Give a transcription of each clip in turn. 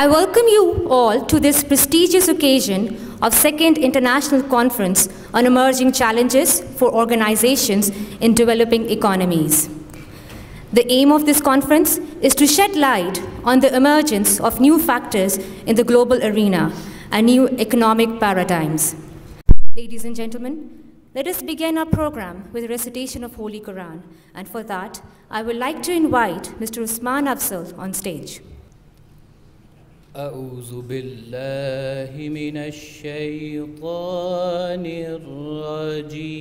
I welcome you all to this prestigious occasion of Second International Conference on Emerging Challenges for Organizations in Developing Economies. The aim of this conference is to shed light on the emergence of new factors in the global arena and new economic paradigms. Ladies and gentlemen, let us begin our program with a recitation of Holy Quran, and for that, I would like to invite Mr. Usman Afzal on stage. أعوذ بالله من الشيطان الرجيم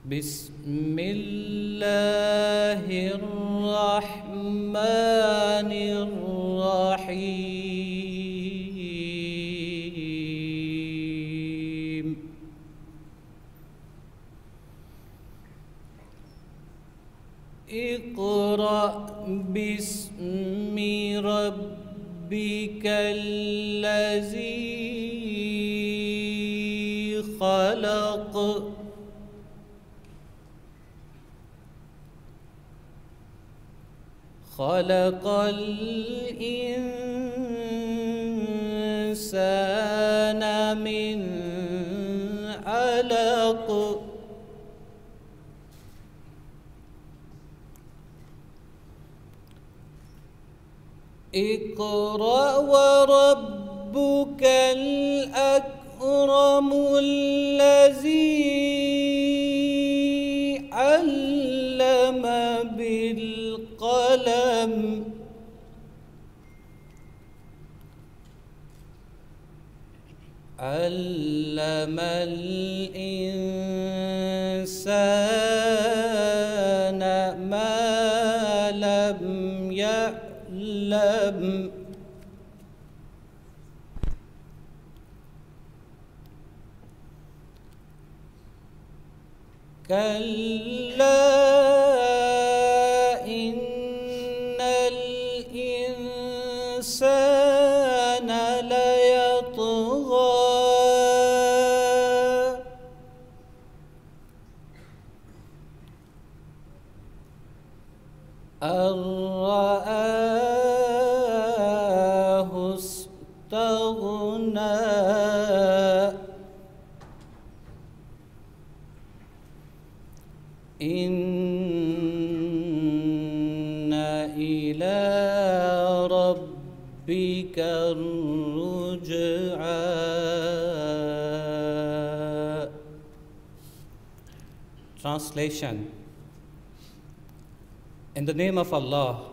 بسم الله الرحمن الرحيم اقرأ باسم ربك الذي خلق خلق الإنسان من علق اقرأ وربك الأكرم الذي علم بالقلم علم الإنسان ما لم يعلم كلا إن الإنسان ليطغى أن رآه استغنى إن إلى ربك الرجعى. Translation. In the name of Allah,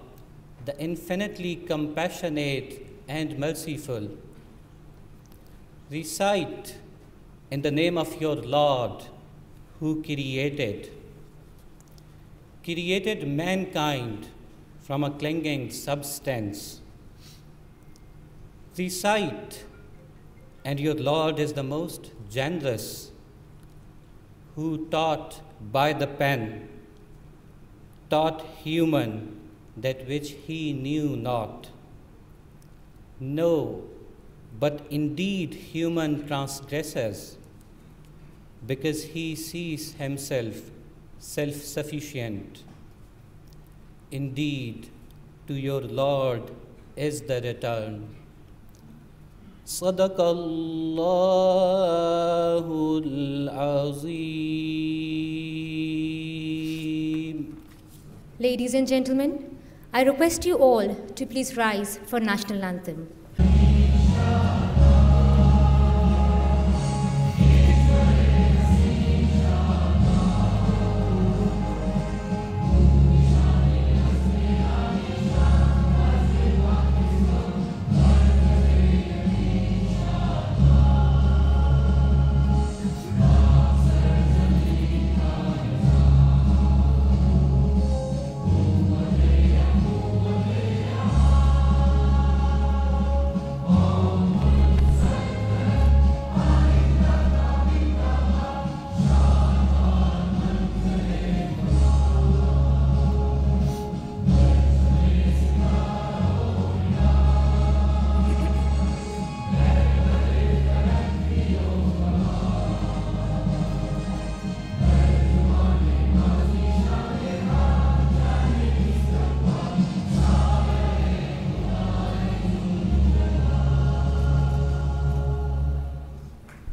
the infinitely compassionate and merciful. Recite in the name of your Lord, who created mankind from a clinging substance. Recite, and your Lord is the most generous, who taught by the pen, taught human that which he knew not. No, but indeed human transgresses, because he sees himself self-sufficient. Indeed, to your Lord is the return. Sadaqallahul Azim. Ladies and gentlemen, I request you all to please rise for national anthem.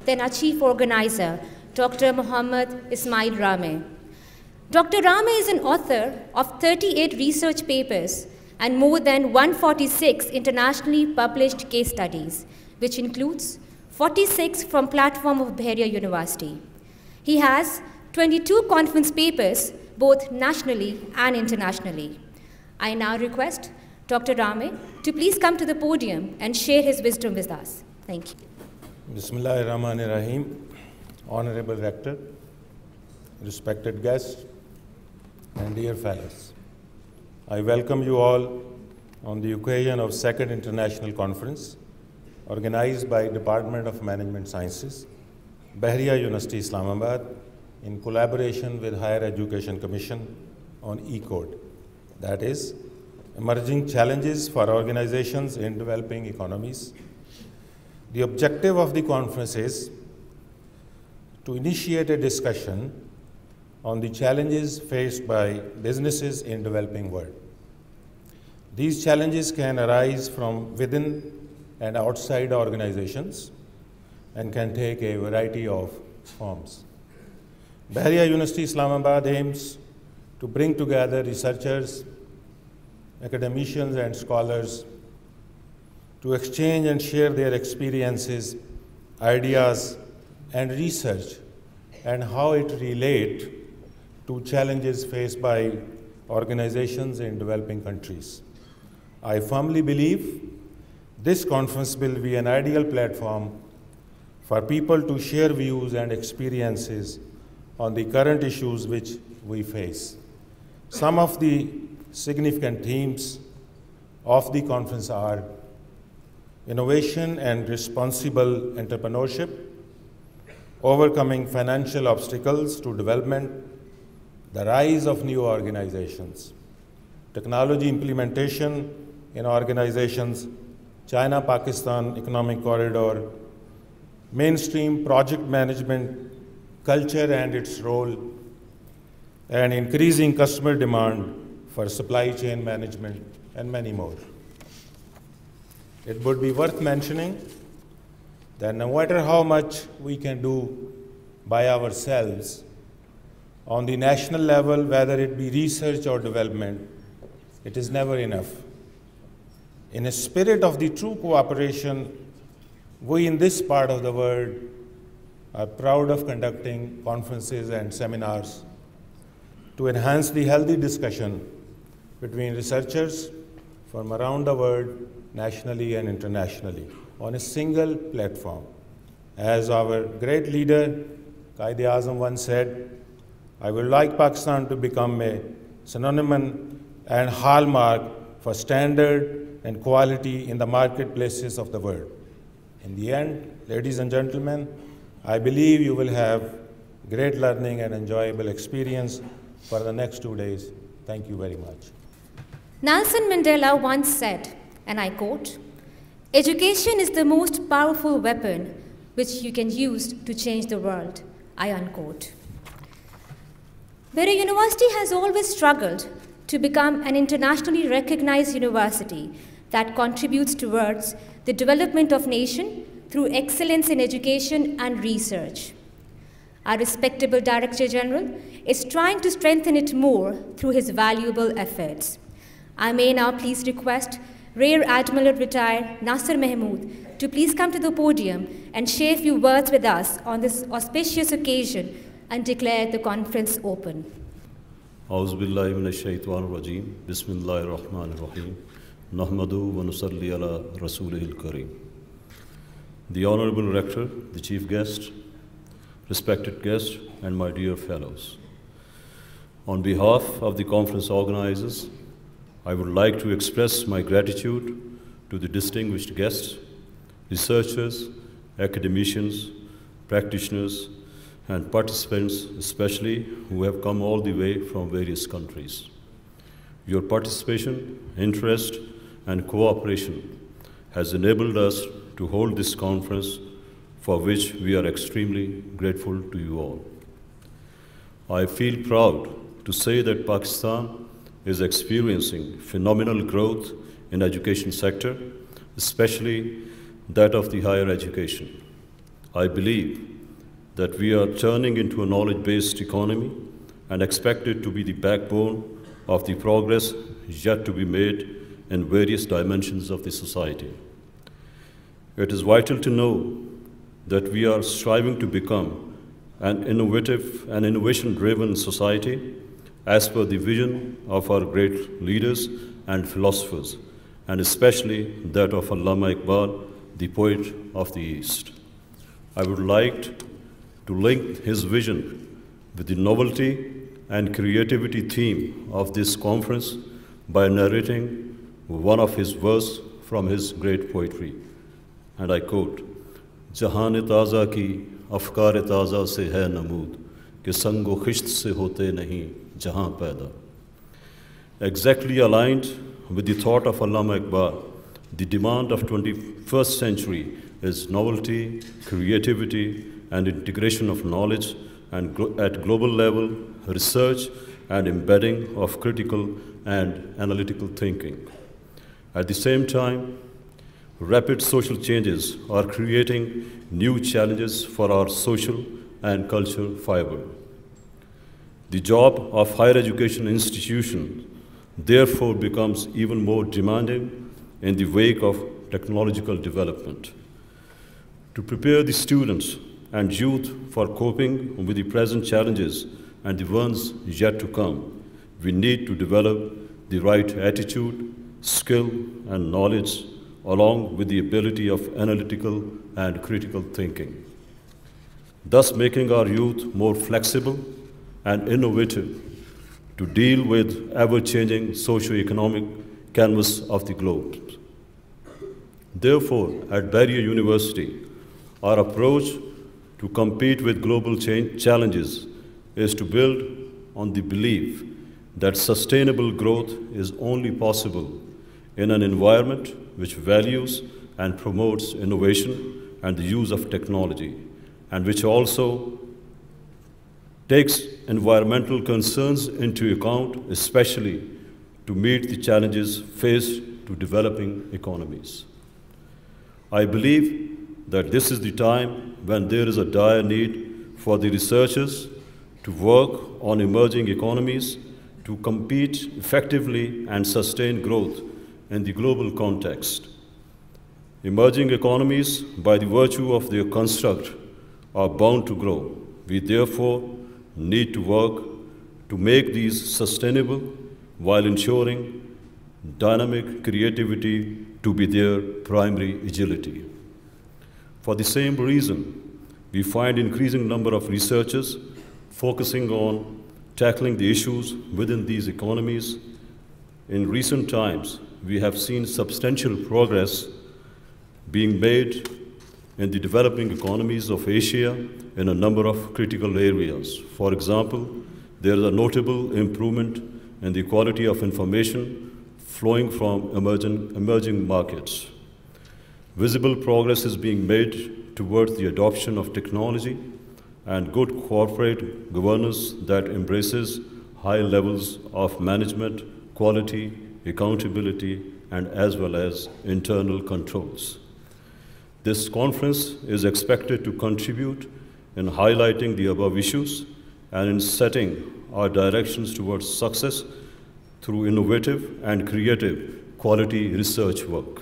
then our chief organizer, Dr. Muhammad Ismail Rameh. Dr. Rameh is an author of 38 research papers and more than 146 internationally published case studies, which includes 46 from platform of Bahria University. He has 22 conference papers, both nationally and internationally. I now request Dr. Rameh to please come to the podium and share his wisdom with us. Thank you. Bismillahirrahmanirrahim. Honorable Rector, respected guests, and dear fellows. I welcome you all on the occasion of Second International Conference organized by Department of Management Sciences, Bahria University, Islamabad, in collaboration with Higher Education Commission on E-Code, that is, Emerging Challenges for Organizations in Developing Economies. The objective of the conference is to initiate a discussion on the challenges faced by businesses in developing world. These challenges can arise from within and outside organizations and can take a variety of forms. Bahria University, Islamabad aims to bring together researchers, academicians, and scholars to exchange and share their experiences, ideas, and research, and how it relates to challenges faced by organizations in developing countries. I firmly believe this conference will be an ideal platform for people to share views and experiences on the current issues which we face. Some of the significant themes of the conference are innovation and responsible entrepreneurship, overcoming financial obstacles to development, the rise of new organizations, technology implementation in organizations, China-Pakistan Economic Corridor, mainstream project management, culture and its role, and increasing customer demand for supply chain management, and many more. It would be worth mentioning that no matter how much we can do by ourselves on the national level, whether it be research or development, it is never enough. In a spirit of the true cooperation, we in this part of the world are proud of conducting conferences and seminars to enhance the healthy discussion between researchers from around the world, nationally and internationally, on a single platform. As our great leader, Quaid-e-Azam, once said, I would like Pakistan to become a synonym and hallmark for standard and quality in the marketplaces of the world. In the end, ladies and gentlemen, I believe you will have great learning and enjoyable experience for the next 2 days. Thank you very much. Nelson Mandela once said, and I quote, "Education is the most powerful weapon which you can use to change the world," I unquote. Bahria University has always struggled to become an internationally recognized university that contributes towards the development of nation through excellence in education and research. Our respectable Director General is trying to strengthen it more through his valuable efforts. I may now please request Rear Admiral Retired Nasser Mahmood to please come to the podium and share a few words with us on this auspicious occasion and declare the conference open. A'udhu billahi minash shaitanir rajeem. Bismillahir rahmanir rahim. Nahmadu wa nusalli ala rasulihil kareem. The Honorable Rector, the Chief Guest, respected guests, and my dear fellows. On behalf of the conference organizers, I would like to express my gratitude to the distinguished guests, researchers, academicians, practitioners, and participants, especially who have come all the way from various countries. Your participation, interest, and cooperation has enabled us to hold this conference, for which we are extremely grateful to you all. I feel proud to say that Pakistan is experiencing phenomenal growth in education sector, especially that of the higher education. I believe that we are turning into a knowledge-based economy and expect it to be the backbone of the progress yet to be made in various dimensions of the society. It is vital to know that we are striving to become an innovative and innovation-driven society as per the vision of our great leaders and philosophers, and especially that of Allama Iqbal, the poet of the East. I would like to link his vision with the novelty and creativity theme of this conference by narrating one of his verses from his great poetry. And I quote, "Jahan-e-taza ki afkar-e-taza se hai namood, ke sango-khisht se hote nahi jahan paida." Exactly aligned with the thought of Allama Iqbal, the demand of 21st century is novelty, creativity, and integration of knowledge, and at global level, research and embedding of critical and analytical thinking. At the same time, rapid social changes are creating new challenges for our social and cultural fiber. The job of higher education institutions therefore becomes even more demanding in the wake of technological development. To prepare the students and youth for coping with the present challenges and the ones yet to come, we need to develop the right attitude, skill, and knowledge, along with the ability of analytical and critical thinking, thus making our youth more flexible and innovative to deal with ever-changing socio-economic canvas of the globe. Therefore, at Bahria University, our approach to compete with global challenges is to build on the belief that sustainable growth is only possible in an environment which values and promotes innovation and the use of technology, and which also takes environmental concerns into account, especially to meet the challenges faced to developing economies. I believe that this is the time when there is a dire need for the researchers to work on emerging economies to compete effectively and sustain growth in the global context. Emerging economies, by the virtue of their construct, are bound to grow. We therefore need to work to make these sustainable while ensuring dynamic creativity to be their primary agility. For the same reason, we find increasing number of researchers focusing on tackling the issues within these economies. In recent times, we have seen substantial progress being made in the developing economies of Asia in a number of critical areas. For example, there is a notable improvement in the quality of information flowing from emerging markets. Visible progress is being made towards the adoption of technology and good corporate governance that embraces high levels of management, quality, accountability, and as well as internal controls. This conference is expected to contribute in highlighting the above issues and in setting our directions towards success through innovative and creative quality research work.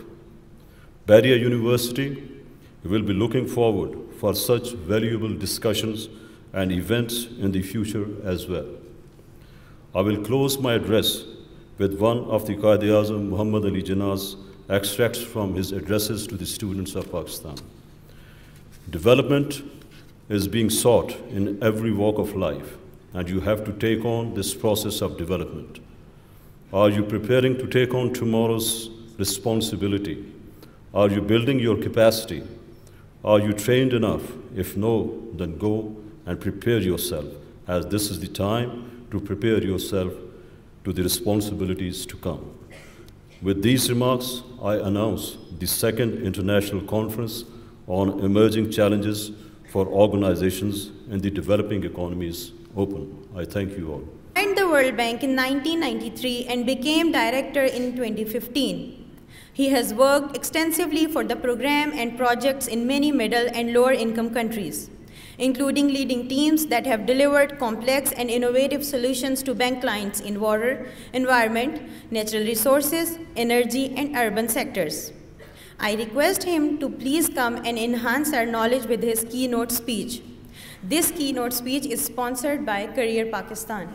Bahria University will be looking forward for such valuable discussions and events in the future as well. I will close my address with one of the Quaid-e-Azam Muhammad Ali Jinnah's extracts from his addresses to the students of Pakistan. Development is being sought in every walk of life, and you have to take on this process of development. Are you preparing to take on tomorrow's responsibility? Are you building your capacity? Are you trained enough? If no, then go and prepare yourself, as this is the time to prepare yourself to the responsibilities to come. With these remarks, I announce the second International Conference on Emerging Challenges for Organizations in the Developing Economies open. I thank you all. Joined the World Bank in 1993 and became director in 2015. He has worked extensively for the program and projects in many middle and lower income countries, including leading teams that have delivered complex and innovative solutions to bank clients in water, environment, natural resources, energy, and urban sectors. I request him to please come and enhance our knowledge with his keynote speech. This keynote speech is sponsored by Career Pakistan.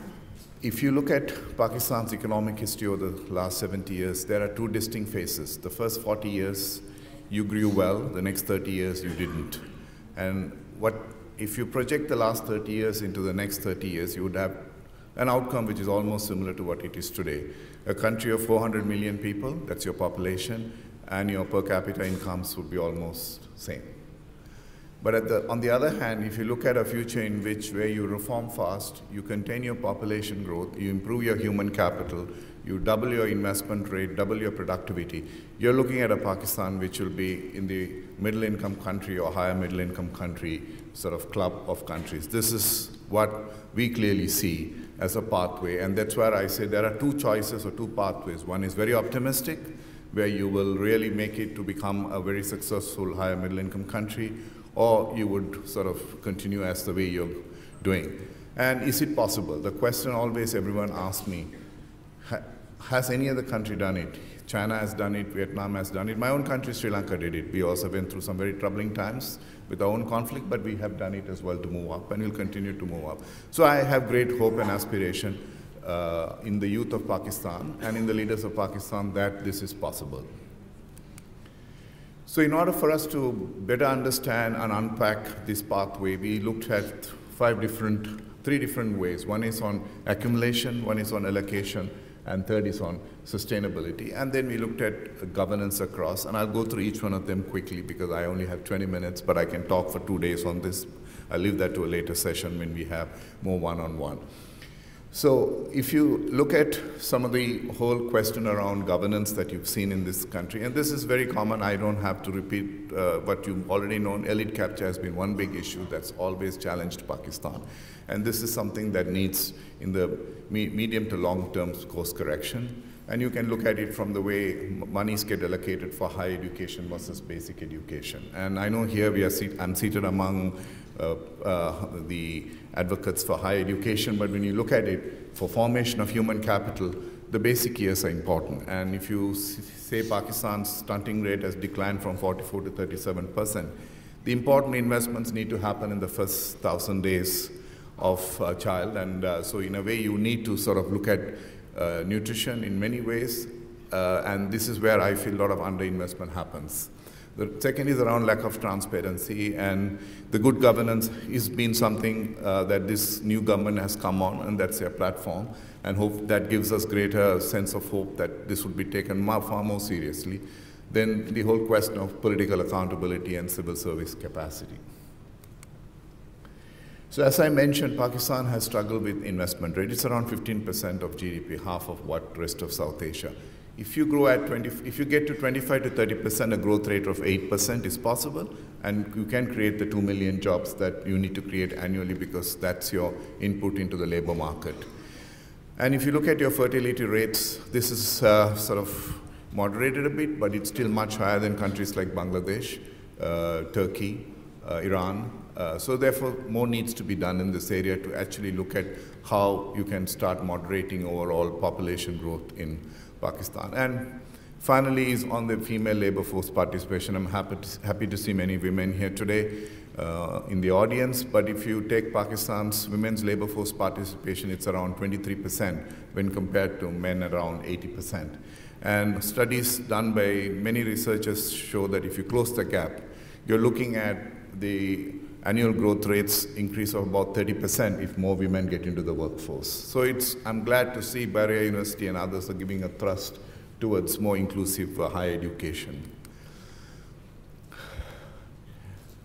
If you look at Pakistan's economic history over the last 70 years, there are two distinct phases. The first 40 years, you grew well. The next 30 years, you didn't. And if you project the last 30 years into the next 30 years, you would have an outcome which is almost similar to what it is today. A country of 400 million people, that's your population, and your per capita incomes would be almost same. But on the other hand, if you look at a future in where you reform fast, you contain your population growth, you improve your human capital, you double your investment rate, double your productivity, you're looking at a Pakistan which will be in the middle income country or higher middle income country sort of club of countries. This is what we clearly see as a pathway, and that's where I say there are two choices or two pathways. One is very optimistic, where you will really make it to become a very successful higher middle income country, or you would sort of continue as the way you're doing. And is it possible? The question always everyone asks me, has any other country done it? China has done it, Vietnam has done it. My own country, Sri Lanka, did it. We also went through some very troubling times with our own conflict, but we have done it as well to move up, and we'll continue to move up. So I have great hope and aspiration in the youth of Pakistan and in the leaders of Pakistan that this is possible. So in order for us to better understand and unpack this pathway, we looked at three different ways. One is on accumulation, one is on allocation, and third is on sustainability. And then we looked at governance across, and I'll go through each one of them quickly because I only have 20 minutes, but I can talk for 2 days on this. I'll leave that to a later session when we have more one-on-one. So if you look at some of the whole question around governance that you've seen in this country, and this is very common, I don't have to repeat what you've already known. Elite capture has been one big issue that's always challenged Pakistan. And this is something that needs, in the medium to long term, course correction. And you can look at it from the way monies get allocated for higher education versus basic education. And I know here I'm seated among the advocates for higher education, but when you look at it, for formation of human capital, the basic years are important. And if you say Pakistan's stunting rate has declined from 44 to 37%, the important investments need to happen in the first 1,000 days of a child. And so in a way, you need to sort of look at nutrition in many ways, and this is where I feel a lot of underinvestment happens. The second is around lack of transparency, and the good governance has been something that this new government has come on, and that's their platform, and hope that gives us greater sense of hope that this would be taken far more seriously than the whole question of political accountability and civil service capacity. So as I mentioned, Pakistan has struggled with investment rate. It's around 15% of GDP, half of what rest of South Asia. If you grow at if you get to 25 to 30%, a growth rate of 8% is possible, and you can create the 2 million jobs that you need to create annually because that's your input into the labor market. And if you look at your fertility rates, this is sort of moderated a bit, but it's still much higher than countries like Bangladesh, Turkey, Iran. So therefore, more needs to be done in this area to actually look at how you can start moderating overall population growth in Pakistan. And finally is on the female labor force participation. I'm happy to see many women here today in the audience, but if you take Pakistan's women's labor force participation, it's around 23% when compared to men around 80%. And studies done by many researchers show that if you close the gap, you're looking at the annual growth rates increase of about 30% if more women get into the workforce. So I'm glad to see Bahria University and others are giving a thrust towards more inclusive higher education.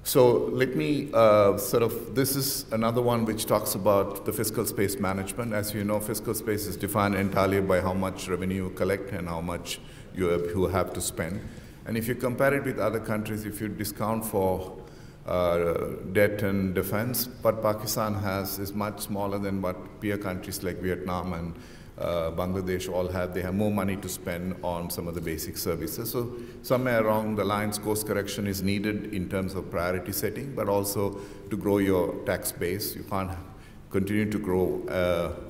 So let me this is another one which talks about the fiscal space management. As you know, fiscal space is defined entirely by how much revenue you collect and how much you have to spend. And if you compare it with other countries, if you discount for debt and defense, what Pakistan has is much smaller than what peer countries like Vietnam and Bangladesh all have. They have more money to spend on some of the basic services. So somewhere along the lines, course correction is needed in terms of priority setting, but also to grow your tax base. You can't continue to grow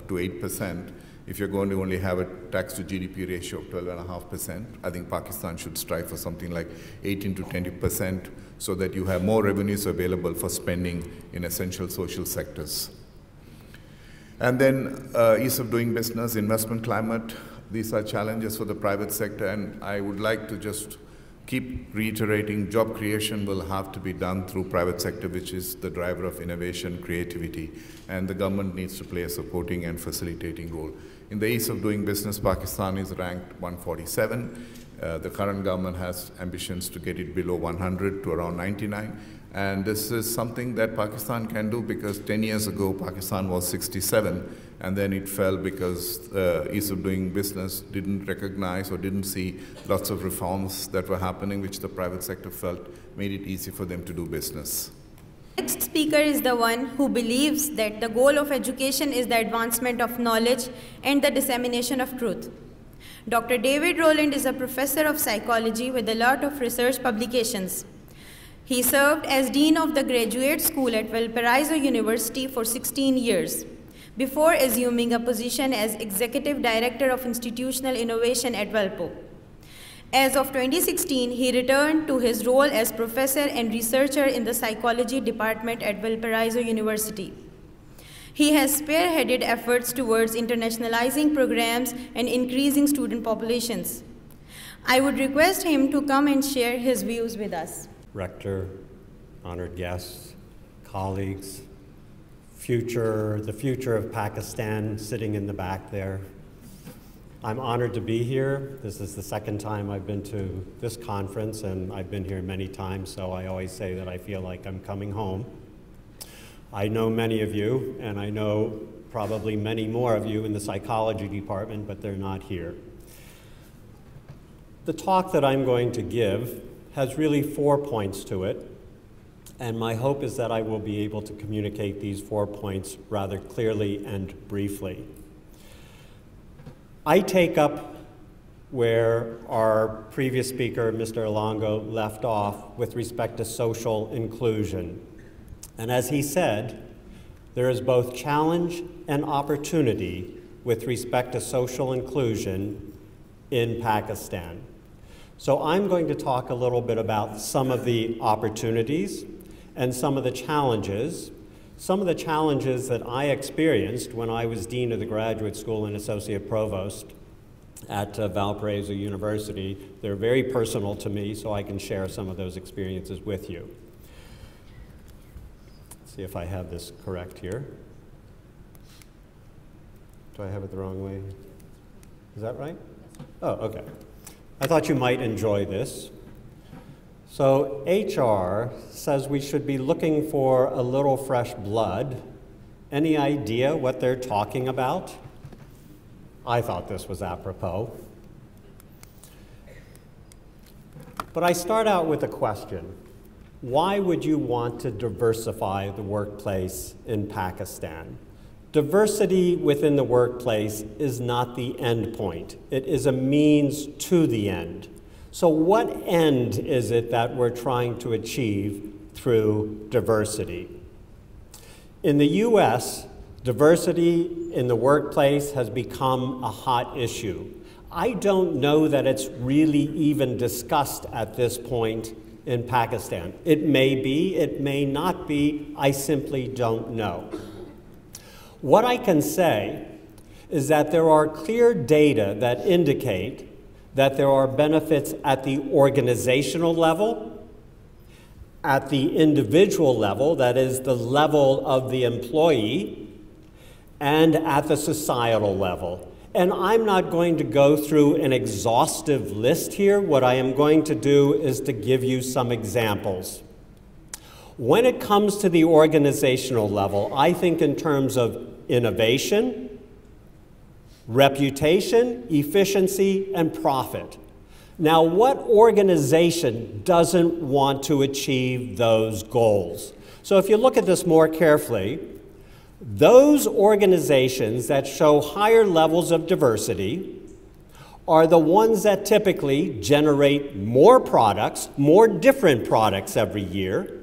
to 8% if you're going to only have a tax to GDP ratio of 12.5%. I think Pakistan should strive for something like 18 to 20% so that you have more revenues available for spending in essential social sectors. And then ease of doing business, investment climate, these are challenges for the private sector, and I would like to just keep reiterating job creation will have to be done through private sector, which is the driver of innovation, creativity, and the government needs to play a supporting and facilitating role. In the ease of doing business, Pakistan is ranked 147. The current government has ambitions to get it below 100 to around 99. And this is something that Pakistan can do because 10 years ago, Pakistan was 67, and then it fell because ease of doing business didn't recognize or didn't see lots of reforms that were happening, which the private sector felt made it easy for them to do business. Next speaker is the one who believes that the goal of education is the advancement of knowledge and the dissemination of truth. Dr. David Rowland is a professor of psychology with a lot of research publications. He served as Dean of the Graduate School at Valparaiso University for 16 years, before assuming a position as Executive Director of Institutional Innovation at Valpo. As of 2016, he returned to his role as professor and researcher in the psychology department at Valparaiso University. He has spearheaded efforts towards internationalizing programs and increasing student populations. I would request him to come and share his views with us. Rector, honored guests, colleagues, the future of Pakistan sitting in the back there. I'm honored to be here. This is the second time I've been to this conference, and I've been here many times, so I always say that I feel like I'm coming home. I know many of you, and I know probably many more of you in the psychology department, but they're not here. The talk that I'm going to give has really 4 points to it, and my hope is that I will be able to communicate these 4 points rather clearly and briefly. I take up where our previous speaker, Mr. Alongo, left off with respect to social inclusion. And as he said, there is both challenge and opportunity with respect to social inclusion in Pakistan. So I'm going to talk a little bit about some of the opportunities and some of the challenges that I experienced when I was Dean of the Graduate School and Associate Provost at Valparaiso University. They're very personal to me, so I can share some of those experiences with you. Let's see if I have this correct here. Do I have it the wrong way? Is that right? Oh, okay. I thought you might enjoy this. So HR says we should be looking for a little fresh blood. Any idea what they're talking about? I thought this was apropos. But I start out with a question. Why would you want to diversify the workplace in Pakistan? Diversity within the workplace is not the end point. It is a means to the end. So what end is it that we're trying to achieve through diversity? In the US, diversity in the workplace has become a hot issue. I don't know that it's really even discussed at this point in Pakistan. It may be, it may not be, I simply don't know. What I can say is that there are clear data that indicate that there are benefits at the organizational level, at the individual level, that is the level of the employee, and at the societal level. And I'm not going to go through an exhaustive list here. What I am going to do is to give you some examples. When it comes to the organizational level, I think in terms of innovation, reputation, efficiency, and profit. Now, what organization doesn't want to achieve those goals? So if you look at this more carefully, those organizations that show higher levels of diversity are the ones that typically generate more products, more different products every year,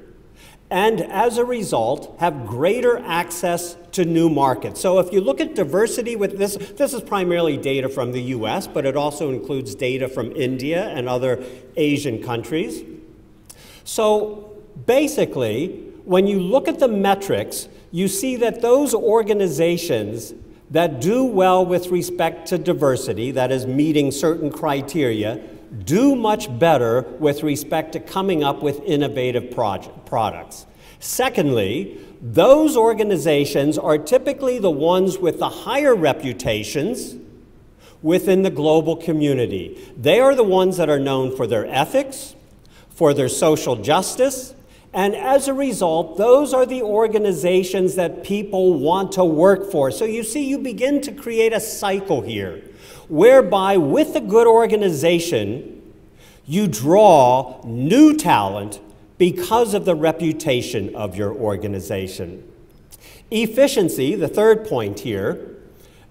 and as a result, have greater access to new markets. So if you look at diversity with this is primarily data from the US, but it also includes data from India and other Asian countries. So basically, when you look at the metrics, you see that those organizations that do well with respect to diversity, that is meeting certain criteria, do much better with respect to coming up with innovative products. Secondly, those organizations are typically the ones with the higher reputations within the global community. They are the ones that are known for their ethics, for their social justice, and as a result, those are the organizations that people want to work for. So you see, you begin to create a cycle here, whereby with a good organization, you draw new talent because of the reputation of your organization. Efficiency, the third point here,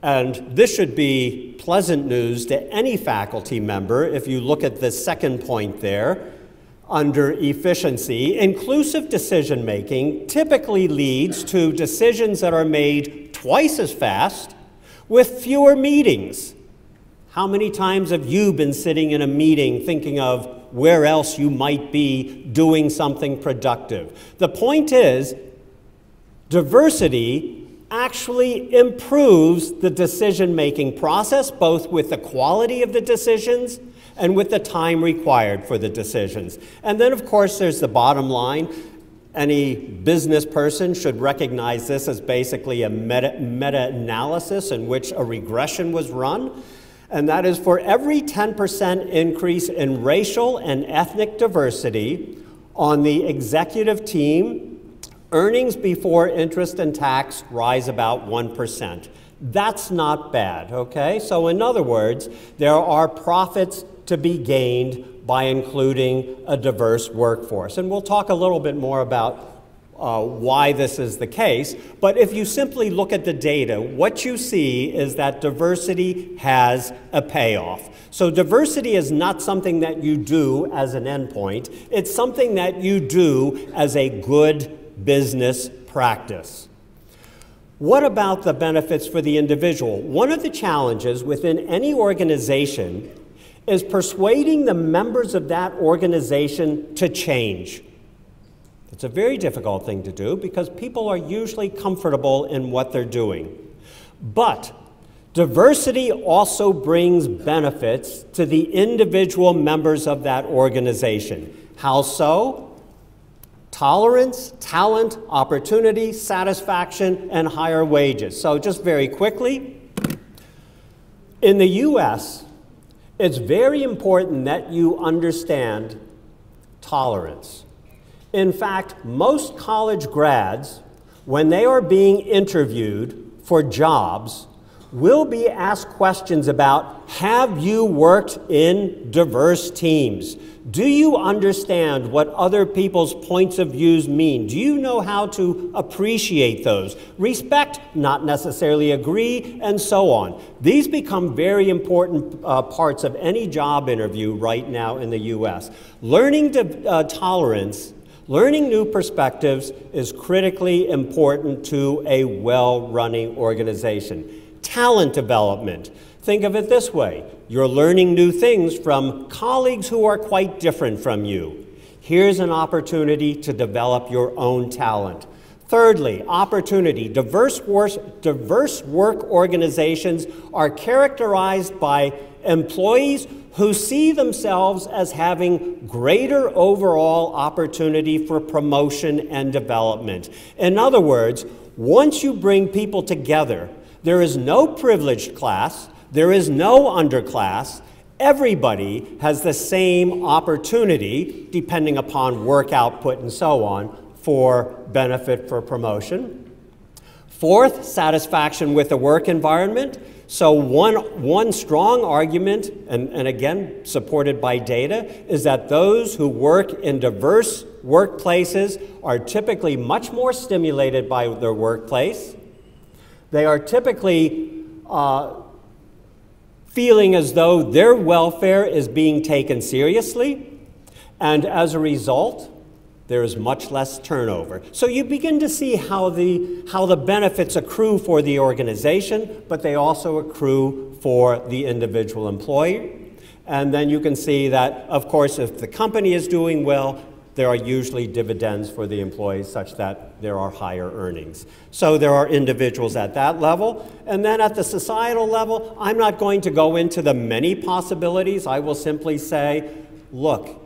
and this should be pleasant news to any faculty member if you look at the second point there. Under efficiency, inclusive decision-making typically leads to decisions that are made twice as fast with fewer meetings. How many times have you been sitting in a meeting thinking of where else you might be doing something productive? The point is, diversity actually improves the decision-making process, both with the quality of the decisions and with the time required for the decisions. And then, of course, there's the bottom line. Any business person should recognize this as basically a meta-analysis in which a regression was run. And that is, for every 10% increase in racial and ethnic diversity on the executive team, earnings before interest and tax rise about 1%. That's not bad, okay? So in other words, there are profits to be gained by including a diverse workforce. And we'll talk a little bit more about why this is the case. But if you simply look at the data, what you see is that diversity has a payoff. So diversity is not something that you do as an endpoint. It's something that you do as a good business practice. What about the benefits for the individual? One of the challenges within any organization is persuading the members of that organization to change. It's a very difficult thing to do because people are usually comfortable in what they're doing. But diversity also brings benefits to the individual members of that organization. How so? Tolerance, talent, opportunity, satisfaction, and higher wages. So just very quickly, in the US, it's very important that you understand tolerance. In fact, most college grads, when they are being interviewed for jobs, will be asked questions about, have you worked in diverse teams? Do you understand what other people's points of views mean? Do you know how to appreciate those? Respect, not necessarily agree, and so on. These become very important parts of any job interview right now in the US. Learning tolerance, learning new perspectives is critically important to a well-running organization. Talent development. Think of it this way. You're learning new things from colleagues who are quite different from you. Here's an opportunity to develop your own talent. Thirdly, opportunity. Diverse work organizations are characterized by employees who see themselves as having greater overall opportunity for promotion and development. In other words, once you bring people together, there is no privileged class, there is no underclass. Everybody has the same opportunity, depending upon work output and so on, for benefit for promotion. Fourth, satisfaction with the work environment. So one strong argument, and again supported by data, is that those who work in diverse workplaces are typically much more stimulated by their workplace. They are typically feeling as though their welfare is being taken seriously, and as a result, there is much less turnover. So you begin to see how the benefits accrue for the organization, but they also accrue for the individual employee. And then you can see that, of course, if the company is doing well, there are usually dividends for the employees such that there are higher earnings. So there are individuals at that level. And then at the societal level, I'm not going to go into the many possibilities. I will simply say, look,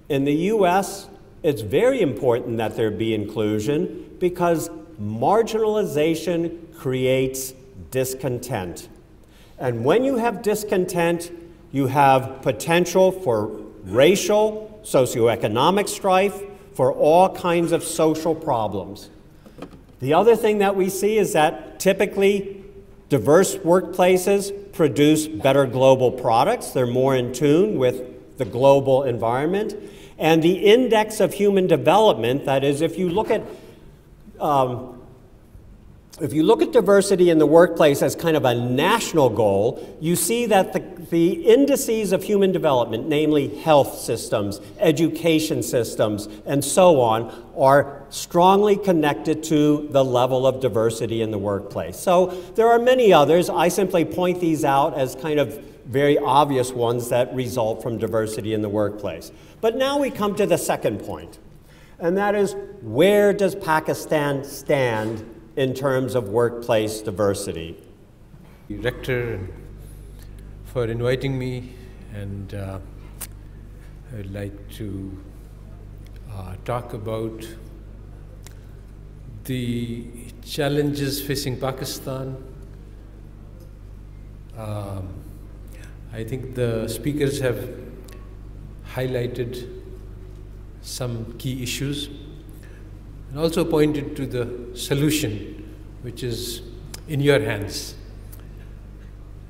in the US, it's very important that there be inclusion because marginalization creates discontent. And when you have discontent, you have potential for racial, socioeconomic strife, for all kinds of social problems. The other thing that we see is that typically diverse workplaces produce better global products. They're more in tune with the global environment. And the index of human development, that is, if you look at diversity in the workplace as kind of a national goal, you see that the indices of human development, namely health systems, education systems, and so on, are strongly connected to the level of diversity in the workplace. So there are many others. I simply point these out as kind of very obvious ones that result from diversity in the workplace. But now we come to the second point, and that is, where does Pakistan stand in terms of workplace diversity? Rector, for inviting me, and I would like to talk about the challenges facing Pakistan. I think the speakers have highlighted some key issues and also pointed to the solution, which is in your hands.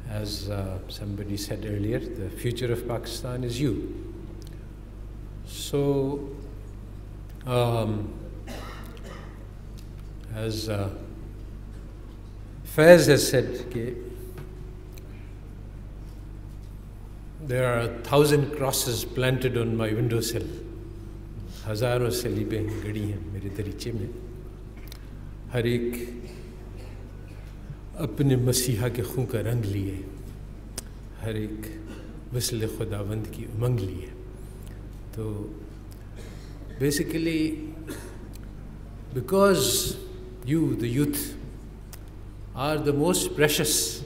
As somebody said earlier, the future of Pakistan is you. So, as Faiz has said, there are 1,000 crosses planted on my windowsill. हजारों सलीबें गड़ी हैं मेरे दरीचे में, हर एक अपने मसीहा के खून का रंग लिए, हर एक वस्ल खुदावंद की उमंग लिए. So basically, because you, the youth, are the most precious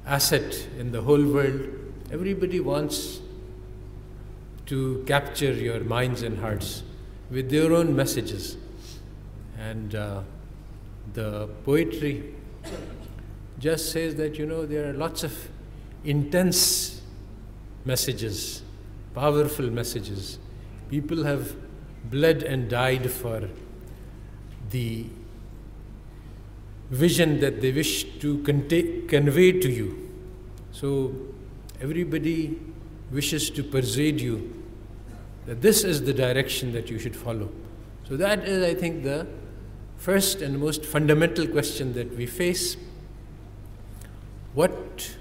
asset in the whole world, everybody wants to capture your minds and hearts with their own messages. And the poetry just says that, there are lots of intense messages, powerful messages. People have bled and died for the vision that they wish to convey to you. So everybody wishes to persuade you that this is the direction that you should follow. So that is, I think, the first and most fundamental question that we face. What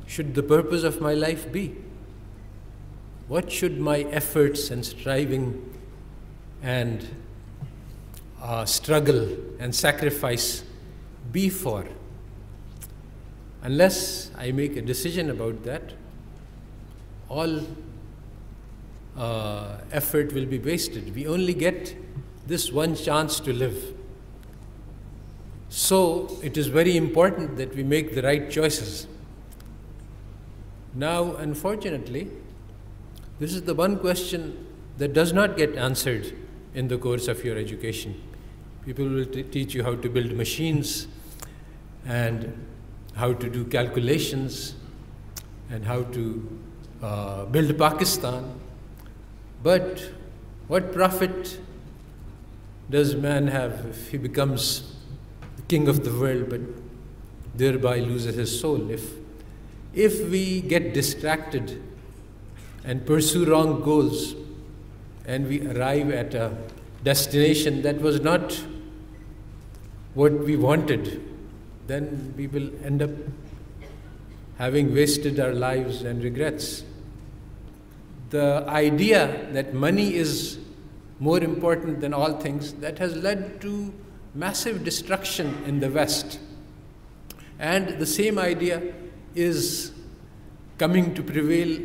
should the purpose of my life be? What should my efforts and striving and struggle and sacrifice be for? Unless I make a decision about that, all effort will be wasted. We only get this one chance to live. So it is very important that we make the right choices. Now, unfortunately, this is the one question that does not get answered in the course of your education. People will teach you how to build machines and how to do calculations and how to build Pakistan. But what profit does man have if he becomes the king of the world but thereby loses his soul? If we get distracted and pursue wrong goals and we arrive at a destination that was not what we wanted, then we will end up having wasted our lives and regrets. The idea that money is more important than all things, that has led to massive destruction in the West. And the same idea is coming to prevail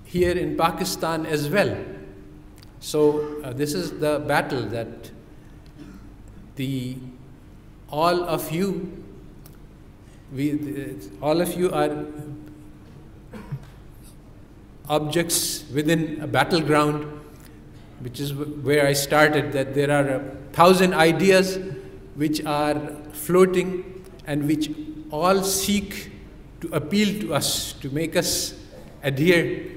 here in Pakistan as well. So this is the battle that all of you are objects within a battleground, which is where I started, that there are 1,000 ideas which are floating and which all seek to appeal to us, to make us adhere,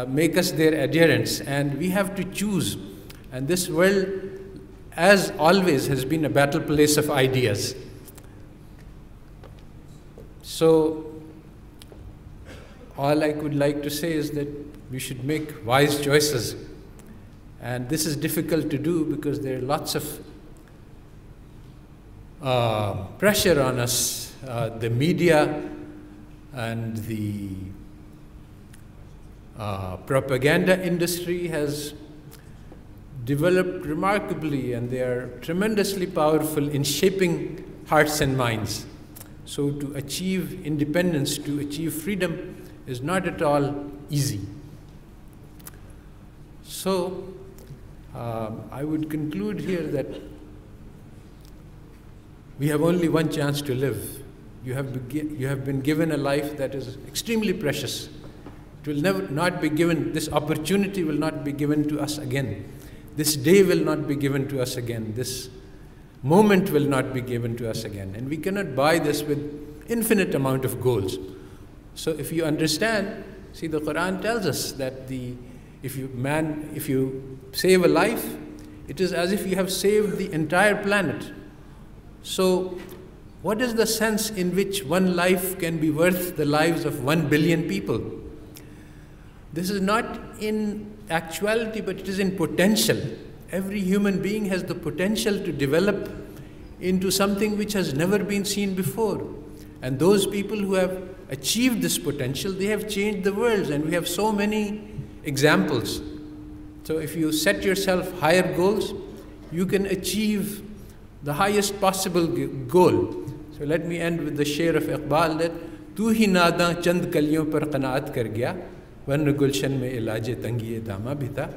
make us their adherents, and we have to choose. And this world, as always, has been a battle place of ideas. So all I could like to say is that we should make wise choices. And this is difficult to do because there are lots of pressure on us. The media and the propaganda industry has developed remarkably, and they are tremendously powerful in shaping hearts and minds. So to achieve independence, to achieve freedom, is not at all easy. So I would conclude here that we have only one chance to live. You have been given a life that is extremely precious. It will not be given, this opportunity will not be given to us again. This day will not be given to us again. This moment will not be given to us again. And we cannot buy this with infinite amount of goals. So if you understand, see, the Quran tells us that if you save a life, it is as if you have saved the entire planet. So what is the sense in which one life can be worth the lives of 1 billion people? This is not in actuality, but it is in potential. Every human being has the potential to develop into something which has never been seen before. And those people who have achieved this potential, they have changed the world, and we have so many examples. So if you set yourself higher goals, you can achieve the highest possible goal. So let me end with the share of Iqbal that "Tu hi naadan chand kaliyon par qanaat kar gaya, varna gulshan mein ilaje tangiye dama bhi tha."